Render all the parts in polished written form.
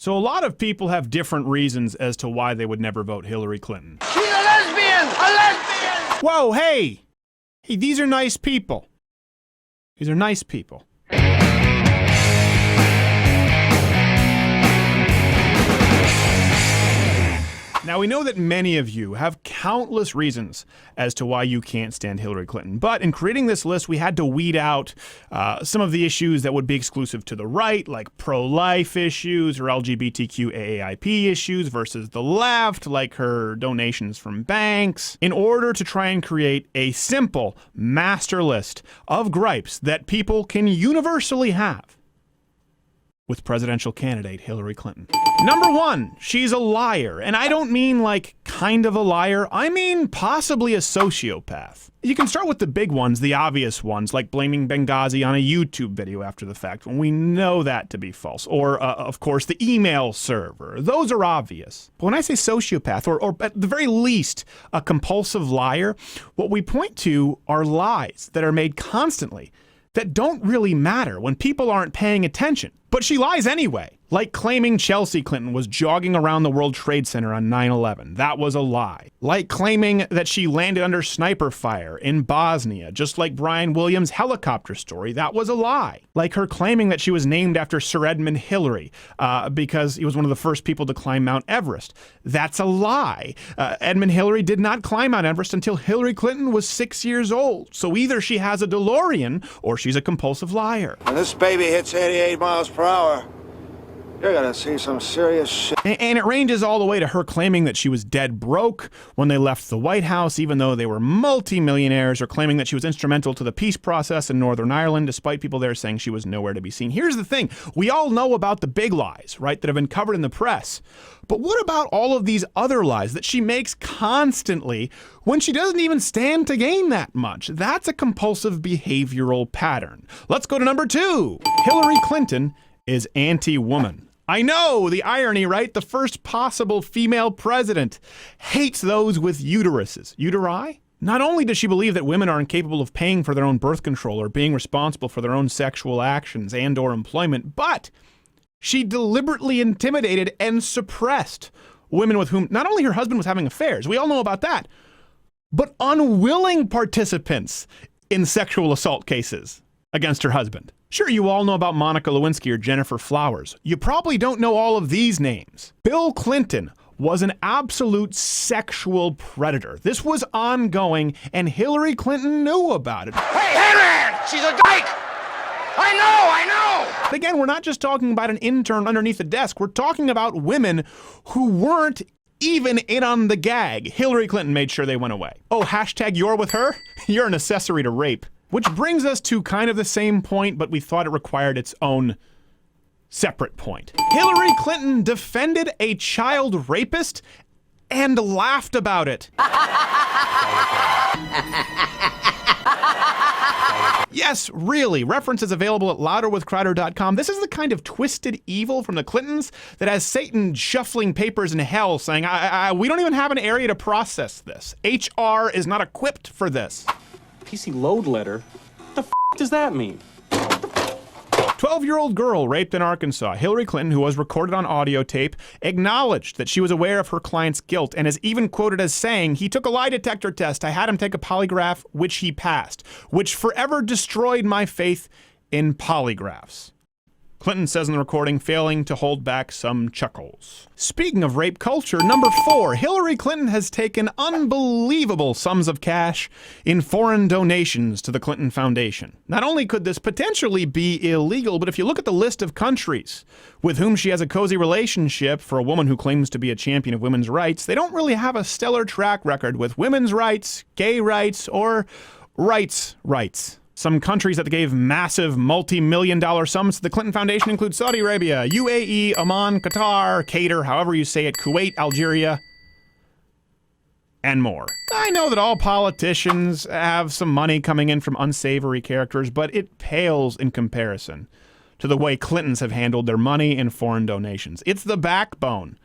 So a lot of people have different reasons as to why they would never vote Hillary Clinton. She's a lesbian! A lesbian! Whoa, hey! Hey, these are nice people. These are nice people. Now, we know that many of you have countless reasons as to why you can't stand Hillary Clinton. But in creating this list, we had to weed out some of the issues that would be exclusive to the right, like pro-life issues or LGBTQ AAIP issues, versus the left, like her donations from banks, in order to try and create a simple master list of gripes that people can universally have with presidential candidate Hillary Clinton. Number one, she's a liar. And I don't mean like kind of a liar, I mean possibly a sociopath. You can start with the big ones, the obvious ones, like blaming Benghazi on a YouTube video after the fact when we know that to be false. Or, of course, the email server. Those are obvious. But when I say sociopath, or at the very least, a compulsive liar, what we point to are lies that are made constantly that don't really matter when people aren't paying attention. But she lies anyway, like claiming Chelsea Clinton was jogging around the World Trade Center on 9/11. That was a lie. Like claiming that she landed under sniper fire in Bosnia, just like Brian Williams' helicopter story. That was a lie. Like her claiming that she was named after Sir Edmund Hillary because he was one of the first people to climb Mount Everest. That's a lie. Edmund Hillary did not climb Mount Everest until Hillary Clinton was 6 years old. So either she has a DeLorean or she's a compulsive liar. When this baby hits 88 miles per hour, you're gonna see some serious shit. And it ranges all the way to her claiming that she was dead broke when they left the White House, even though they were multi-millionaires, or claiming that she was instrumental to the peace process in Northern Ireland, despite people there saying she was nowhere to be seen. Here's the thing. We all know about the big lies, right, that have been covered in the press. But what about all of these other lies that she makes constantly when she doesn't even stand to gain that much? That's a compulsive behavioral pattern. Let's go to number two. Hillary Clinton is anti-woman. I know, the irony, right? The first possible female president hates those with uteruses. Uteri? Not only does she believe that women are incapable of paying for their own birth control or being responsible for their own sexual actions and or employment, but she deliberately intimidated and suppressed women with whom not only her husband was having affairs, we all know about that, but unwilling participants in sexual assault cases against her husband. Sure, you all know about Monica Lewinsky or Jennifer Flowers. You probably don't know all of these names. Bill Clinton was an absolute sexual predator. This was ongoing, and Hillary Clinton knew about it. Hey, Henry! She's a dyke! I know! But again, we're not just talking about an intern underneath a desk. We're talking about women who weren't even in on the gag. Hillary Clinton made sure they went away. Oh, hashtag you're with her? You're an accessory to rape. Which brings us to kind of the same point, but we thought it required its own separate point. Hillary Clinton defended a child rapist and laughed about it. Yes, really. References available at louderwithcrowder.com. This is the kind of twisted evil from the Clintons that has Satan shuffling papers in hell saying, we don't even have an area to process this. HR is not equipped for this. PC load letter? What the f does that mean? 12-year-old girl raped in Arkansas. Hillary Clinton, who was recorded on audio tape, acknowledged that she was aware of her client's guilt and is even quoted as saying, "He took a lie detector test. I had him take a polygraph, which he passed, which forever destroyed my faith in polygraphs." Clinton says in the recording, failing to hold back some chuckles. Speaking of rape culture, number 4, Hillary Clinton has taken unbelievable sums of cash in foreign donations to the Clinton Foundation. Not only could this potentially be illegal, but if you look at the list of countries with whom she has a cozy relationship for a woman who claims to be a champion of women's rights, they don't really have a stellar track record with women's rights, gay rights, or rights. Some countries that gave massive multi-million-dollar sums to the Clinton Foundation include Saudi Arabia, UAE, Oman, Qatar, Qatar, however you say it, Kuwait, Algeria, and more. I know that all politicians have some money coming in from unsavory characters, but it pales in comparison to the way Clintons have handled their money and foreign donations. It's the backbone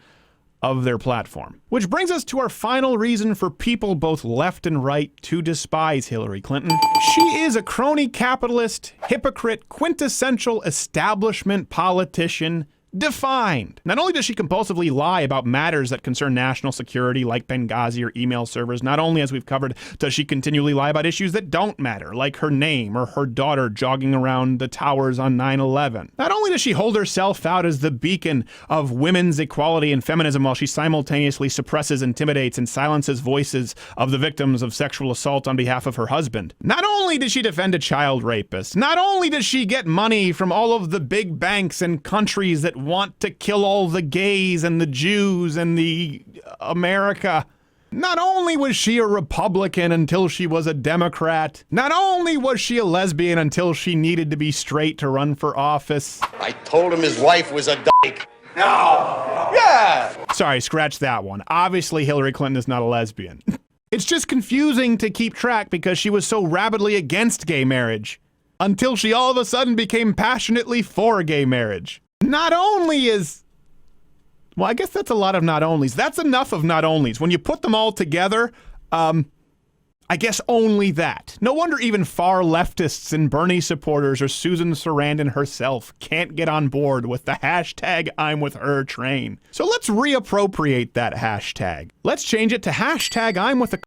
of their platform. Which brings us to our final reason for people both left and right to despise Hillary Clinton. She is a crony capitalist, hypocrite, quintessential establishment politician defined. Not only does she compulsively lie about matters that concern national security, like Benghazi or email servers, not only, as we've covered, does she continually lie about issues that don't matter, like her name or her daughter jogging around the towers on 9/11. Not only does she hold herself out as the beacon of women's equality and feminism while she simultaneously suppresses, intimidates, and silences voices of the victims of sexual assault on behalf of her husband. Not only does she defend a child rapist, not only does she get money from all of the big banks and countries that want to kill all the gays and the Jews and the America. Not only was she a Republican until she was a Democrat, not only was she a lesbian until she needed to be straight to run for office. I told him his wife was a dyke. No! Yeah! Sorry, scratch that one. Obviously, Hillary Clinton is not a lesbian. It's just confusing to keep track because she was so rabidly against gay marriage until she all of a sudden became passionately for gay marriage. Not only is... Well, I guess that's a lot of not onlys. That's enough of not onlys. When you put them all together, I guess only that. No wonder even far leftists and Bernie supporters or Susan Sarandon herself can't get on board with the hashtag I'm with her train. So let's reappropriate that hashtag. Let's change it to hashtag I'm with a